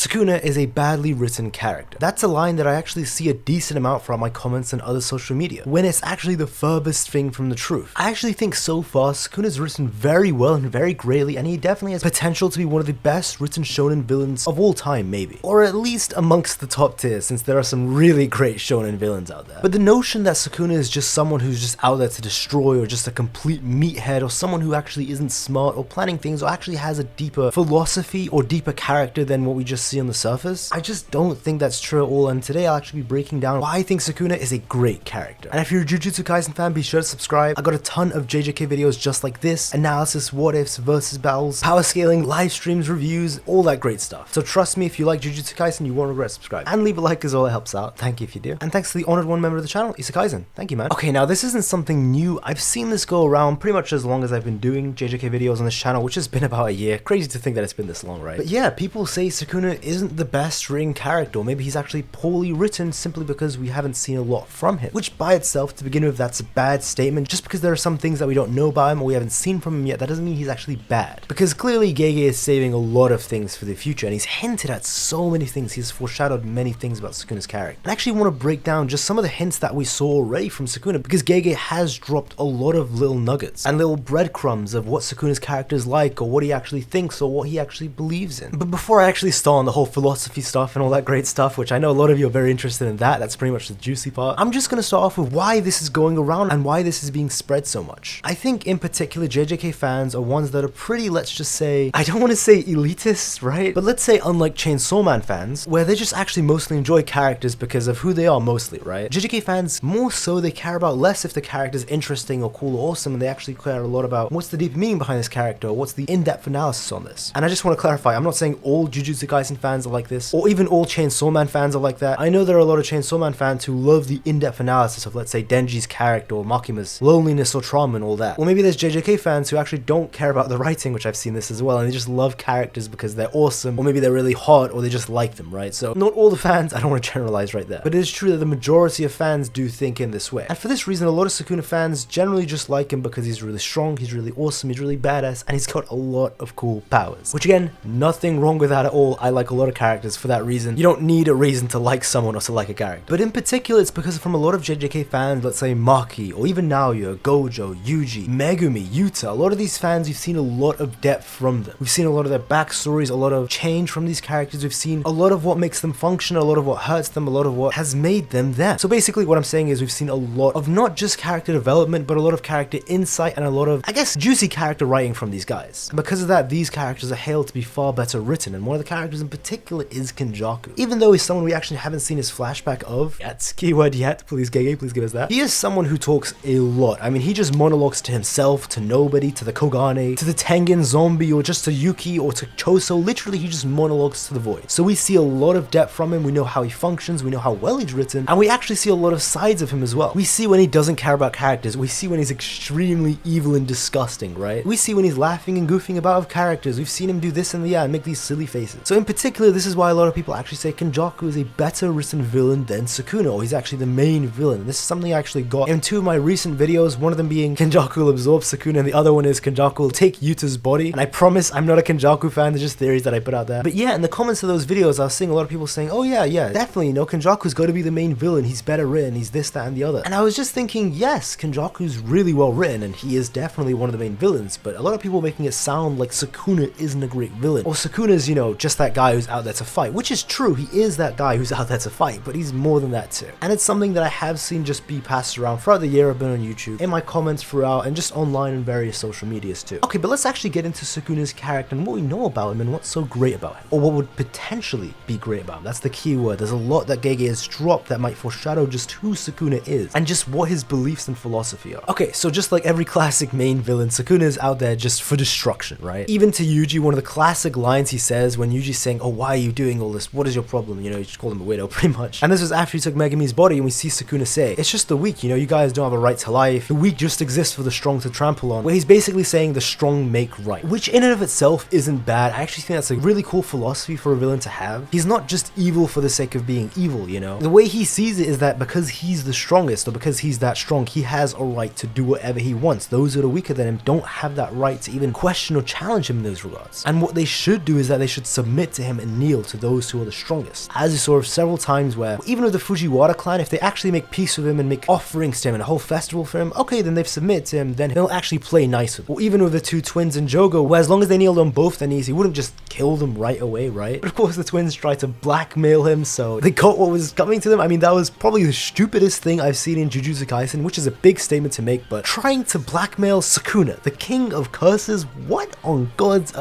Sukuna is a badly written character. That's a line that I actually see a decent amount from my comments and other social media, when it's actually the furthest thing from the truth. I actually think so far Sukuna's written very well and very greatly, and he definitely has potential to be one of the best written shonen villains of all time, maybe. Or at least amongst the top tier, since there are some really great shonen villains out there. But the notion that Sukuna is just someone who's just out there to destroy, or just a complete meathead, or someone who actually isn't smart or planning things, or actually has a deeper philosophy or deeper character than what we just see on the surface, I just don't think that's true at all, and today I'll actually be breaking down why I think Sukuna is a great character. And if you're a Jujutsu Kaisen fan, be sure to subscribe. I got a ton of JJK videos just like this, analysis, what ifs, versus battles, power scaling, live streams, reviews, all that great stuff. So trust me, if you like Jujutsu Kaisen, you won't regret subscribing. And leave a like as well, it helps out. Thank you if you do. And thanks to the honored one member of the channel, Isa Kaisen. Thank you, man. Okay, now this isn't something new. I've seen this go around pretty much as long as I've been doing JJK videos on this channel, which has been about a year. Crazy to think that it's been this long, right? But yeah, people say Sukuna isn't the best written character, or maybe he's actually poorly written simply because we haven't seen a lot from him. Which by itself, to begin with, that's a bad statement. Just because there are some things that we don't know about him or we haven't seen from him yet, that doesn't mean he's actually bad. Because clearly Gege is saving a lot of things for the future, and he's hinted at so many things. He's foreshadowed many things about Sukuna's character. I actually want to break down just some of the hints that we saw already from Sukuna, because Gege has dropped a lot of little nuggets and little breadcrumbs of what Sukuna's character is like, or what he actually thinks, or what he actually believes in. But before I actually start on the whole philosophy stuff and all that great stuff, which I know a lot of you are very interested in that's pretty much the juicy part, I'm just going to start off with why this is going around and why this is being spread so much. I think in particular JJK fans are ones that are pretty, let's just say, I don't want to say elitist, right? But let's say unlike Chainsaw Man fans, where they just actually mostly enjoy characters because of who they are mostly, right? JJK fans, more so, they care about less if the character's interesting or cool or awesome, and they actually care a lot about what's the deep meaning behind this character, or what's the in-depth analysis on this. And I just want to clarify, I'm not saying all Jujutsu Kaisen fans are like this, or even all Chainsaw Man fans are like that. I know there are a lot of Chainsaw Man fans who love the in-depth analysis of, let's say, Denji's character or Makima's loneliness or trauma and all that. Or maybe there's JJK fans who actually don't care about the writing, which I've seen this as well, and they just love characters because they're awesome, or maybe they're really hot, or they just like them, right? So not all the fans, I don't want to generalize right there, but it is true that the majority of fans do think in this way. And for this reason, a lot of Sukuna fans generally just like him because he's really strong, he's really awesome, he's really badass, and he's got a lot of cool powers. Which again, nothing wrong with that at all. I like a lot of characters for that reason. You don't need a reason to like someone or to like a character. But in particular, it's because from a lot of JJK fans, let's say Maki, or even Naoya, Gojo, Yuji, Megumi, Yuta, a lot of these fans, we've seen a lot of depth from them. We've seen a lot of their backstories, a lot of change from these characters. We've seen a lot of what makes them function, a lot of what hurts them, a lot of what has made them them. So basically what I'm saying is we've seen a lot of not just character development, but a lot of character insight and a lot of, I guess, juicy character writing from these guys. And because of that, these characters are hailed to be far better written, and one of the characters in particular is Kenjaku. Even though he's someone we actually haven't seen his flashback of yet, keyword yet, please Gege, please give us that. He is someone who talks a lot. I mean, he just monologues to himself, to nobody, to the Kogane, to the Tengen zombie, or just to Yuki or to Choso. Literally, he just monologues to the void. So we see a lot of depth from him, we know how he functions, we know how well he's written, and we actually see a lot of sides of him as well. We see when he doesn't care about characters, we see when he's extremely evil and disgusting, right? We see when he's laughing and goofing about with characters, we've seen him do this and and make these silly faces. So in particular, this is why a lot of people actually say Kenjaku is a better written villain than Sukuna, or he's actually the main villain. This is something I actually got in two of my recent videos, one of them being Kenjaku will absorb Sukuna, and the other one is Kenjaku will take Yuta's body. And I promise I'm not a Kenjaku fan, they're just theories that I put out there. But yeah, in the comments of those videos, I was seeing a lot of people saying, oh yeah, definitely, you know, Kenjaku's got to be the main villain, he's better written, he's this, that, and the other. And I was just thinking, yes, Kenjaku's really well written, and he is definitely one of the main villains, but a lot of people making it sound like Sukuna isn't a great villain, or Sukuna's, you know, just that guy who's out there to fight, which is true, he is that guy who's out there to fight, but he's more than that too. And it's something that I have seen just be passed around throughout the year I've been on YouTube, in my comments throughout, and just online and various social medias too. Okay, but let's actually get into Sukuna's character and what we know about him and what's so great about him, or what would potentially be great about him. That's the key word. There's a lot that Gege has dropped that might foreshadow just who Sukuna is, and just what his beliefs and philosophy are. Okay, so just like every classic main villain, Sukuna is out there just for destruction, right? Even to Yuji, one of the classic lines he says when Yuji's saying, oh, why are you doing all this? What is your problem? You know, you just call him a widow pretty much. And this was after he took Megumi's body, and we see Sukuna say, it's just the weak, you know, you guys don't have a right to life. The weak just exist for the strong to trample on. Where he's basically saying the strong make right, which in and of itself isn't bad. I actually think that's a really cool philosophy for a villain to have. He's not just evil for the sake of being evil, you know? The way he sees it is that because he's the strongest, or because he's that strong, he has a right to do whatever he wants. Those that are weaker than him don't have that right to even question or challenge him in those regards. And what they should do is that they should submit to him him and kneel to those who are the strongest. As you saw several times where, even with the Fujiwara clan, if they actually make peace with him and make offerings to him and a whole festival for him, okay, then they've submitted to him, then he'll actually play nice with them. Or even with the two twins in Jogo, where as long as they kneeled on both their knees, he wouldn't just kill them right away, right? But of course the twins tried to blackmail him, so they got what was coming to them. I mean, that was probably the stupidest thing I've seen in Jujutsu Kaisen, which is a big statement to make, but trying to blackmail Sukuna, the king of curses, what on God's...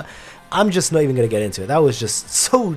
I'm just not even gonna get into it. That was just so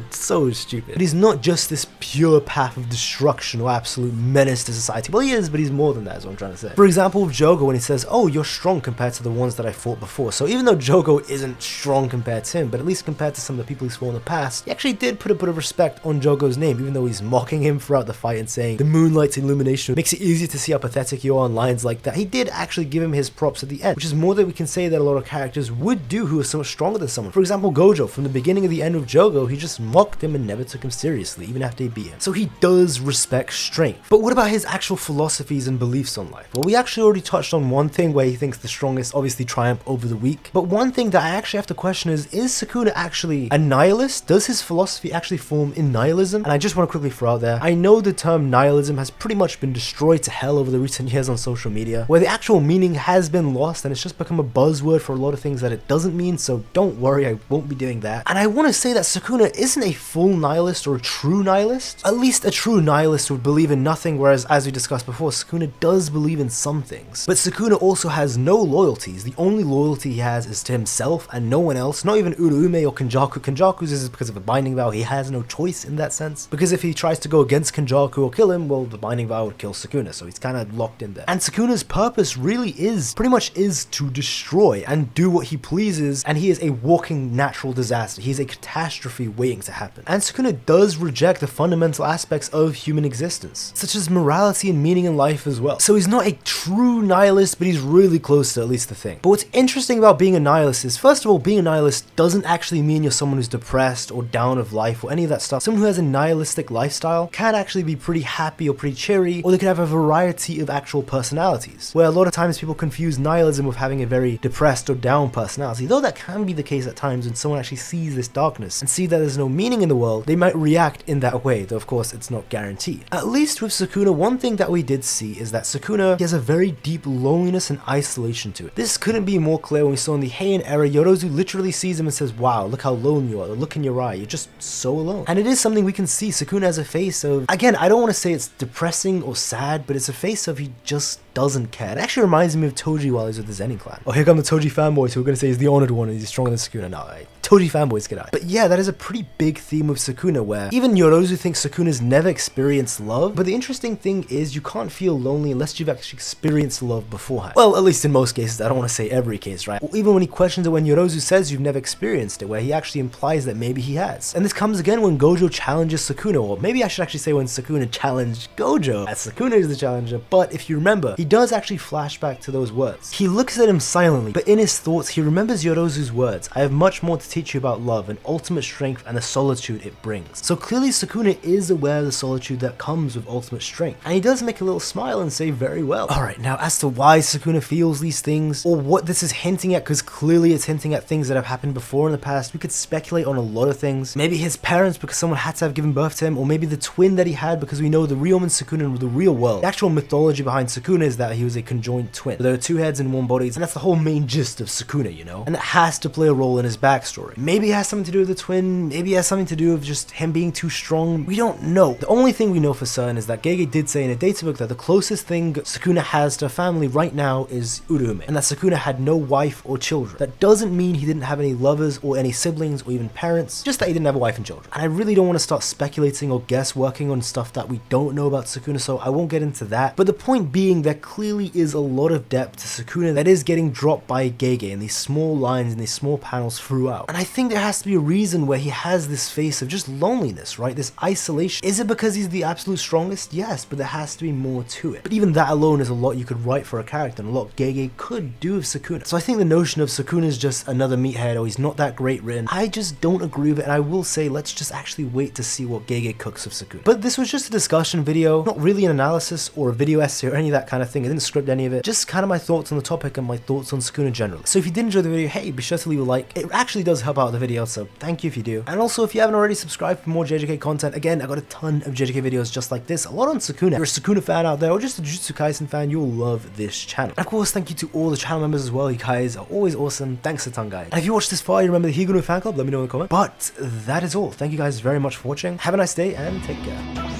stupid. But he's not just this pure path of destruction or absolute menace to society. Well, he is, but he's more than that, is what I'm trying to say. For example, with Jogo, when he says, oh, you're strong compared to the ones that I fought before. So even though Jogo isn't strong compared to him, but at least compared to some of the people he's fought in the past, he actually did put a bit of respect on Jogo's name, even though he's mocking him throughout the fight and saying, the moonlight's illumination makes it easier to see how pathetic you are, and lines like that. He did actually give him his props at the end, which is more than we can say that a lot of characters would do who are so much stronger than someone. For example, Gojo, from the beginning of the end of Jogo, he just mocked him and never took him seriously, even after he beat him. So he does respect strength. But what about his actual philosophies and beliefs on life? Well, we actually already touched on one thing where he thinks the strongest obviously triumph over the weak. But one thing that I actually have to question is Sukuna actually a nihilist? Does his philosophy actually form in nihilism? And I just want to quickly throw out there, I know the term nihilism has pretty much been destroyed to hell over the recent years on social media, where the actual meaning has been lost and it's just become a buzzword for a lot of things that it doesn't mean, so don't worry, I won't be doing that. And I want to say that Sukuna isn't a full nihilist or a true nihilist. At least a true nihilist would believe in nothing, whereas as we discussed before, Sukuna does believe in some things. But Sukuna also has no loyalties. The only loyalty he has is to himself and no one else, not even Uruume or Kenjaku. Kenjaku's is because of a binding vow. He has no choice in that sense, because if he tries to go against Kenjaku or kill him, well, the binding vow would kill Sukuna, so he's kind of locked in there. And Sukuna's purpose really is, pretty much is to destroy and do what he pleases, and he is a walking natural disaster. He is a catastrophe waiting to happen. And Sukuna does reject the fundamental aspects of human existence, such as morality and meaning in life as well. So he's not a true nihilist, but he's really close to at least the thing. But what's interesting about being a nihilist is, first of all, being a nihilist doesn't actually mean you're someone who's depressed or down of life or any of that stuff. Someone who has a nihilistic lifestyle can actually be pretty happy or pretty cheery, or they could have a variety of actual personalities, where a lot of times people confuse nihilism with having a very depressed or down personality. Though that can be the case at times when someone actually sees this darkness and see that there's no meaning in the world, they might react in that way, though of course it's not guaranteed. At least with Sukuna, one thing that we did see is that Sukuna, he has a very deep loneliness and isolation to it. This couldn't be more clear when we saw in the Heian era, Yorozu literally sees him and says, wow, look how lone you are, the look in your eye, you're just so alone. And it is something we can see Sukuna as a face of, again, I don't want to say it's depressing or sad, but it's a face of he just doesn't care. It actually reminds me of Toji while he's with the Zenin clan. Oh, here come the Toji fanboys who are going to say he's the honored one and he's stronger than Sukuna. No, Toji fanboys get out. But yeah, that is a pretty big theme with Sukuna, where even Yorozu thinks Sukuna's never experienced love, but the interesting thing is you can't feel lonely unless you've actually experienced love beforehand. Well, at least in most cases, I don't want to say every case, right? Or even when he questions it when Yorozu says you've never experienced it, where he actually implies that maybe he has. And this comes again when Gojo challenges Sukuna, or maybe I should actually say when Sukuna challenged Gojo, as Sukuna is the challenger, but if you remember, he does actually flash back to those words. He looks at him silently, but in his thoughts, he remembers Yorozu's words, I have much more to teach you about love and ultimate strength and the solitude it brings. So clearly Sukuna is aware of the solitude that comes with ultimate strength, and he does make a little smile and say very well. Alright, now as to why Sukuna feels these things, or what this is hinting at, because clearly it's hinting at things that have happened before in the past, we could speculate on a lot of things. Maybe his parents, because someone had to have given birth to him, or maybe the twin that he had, because we know the Ryoman Sukuna in the real world. The actual mythology behind Sukuna is that he was a conjoined twin. There are two heads and one body, and that's the whole main gist of Sukuna, you know? And it has to play a role in his backstory. Maybe it has something to do with the twin, maybe it has something to do with just him being too strong. We don't know. The only thing we know for certain is that Gege did say in a data book that the closest thing Sukuna has to a family right now is Uruume, and that Sukuna had no wife or children. That doesn't mean he didn't have any lovers or any siblings or even parents, just that he didn't have a wife and children. And I really don't want to start speculating or guess working on stuff that we don't know about Sukuna, so I won't get into that. But the point being, there clearly is a lot of depth to Sukuna that is getting dropped by Gege in these small lines and these small panels throughout. And I think there has to be a reason where he has this face of just loneliness, right? This isolation. Is it because he's the absolute strongest? Yes, but there has to be more to it. But even that alone is a lot you could write for a character, and a lot Gege could do with Sukuna. So I think the notion of Sukuna is just another meathead, or he's not that great written, I just don't agree with it, and I will say let's just actually wait to see what Gege cooks of Sukuna. But this was just a discussion video, not really an analysis or a video essay or any of that kind of thing. I didn't script any of it, just kind of my thoughts on the topic and my thoughts on Sukuna generally. So if you did enjoy the video, hey, be sure to leave a like. It actually does help out the video, so thank you if you do. And also, if you haven't already subscribed for more JJK content, again, I got a ton of JJK videos just like this, a lot on Sukuna. If you're a Sukuna fan out there, or just a Jujutsu Kaisen fan, you'll love this channel. And of course, thank you to all the channel members as well. You guys are always awesome. Thanks a ton, guys. And if you watched this far, you remember the Higunu fan club, let me know in the comments. But that is all. Thank you guys very much for watching. Have a nice day and take care.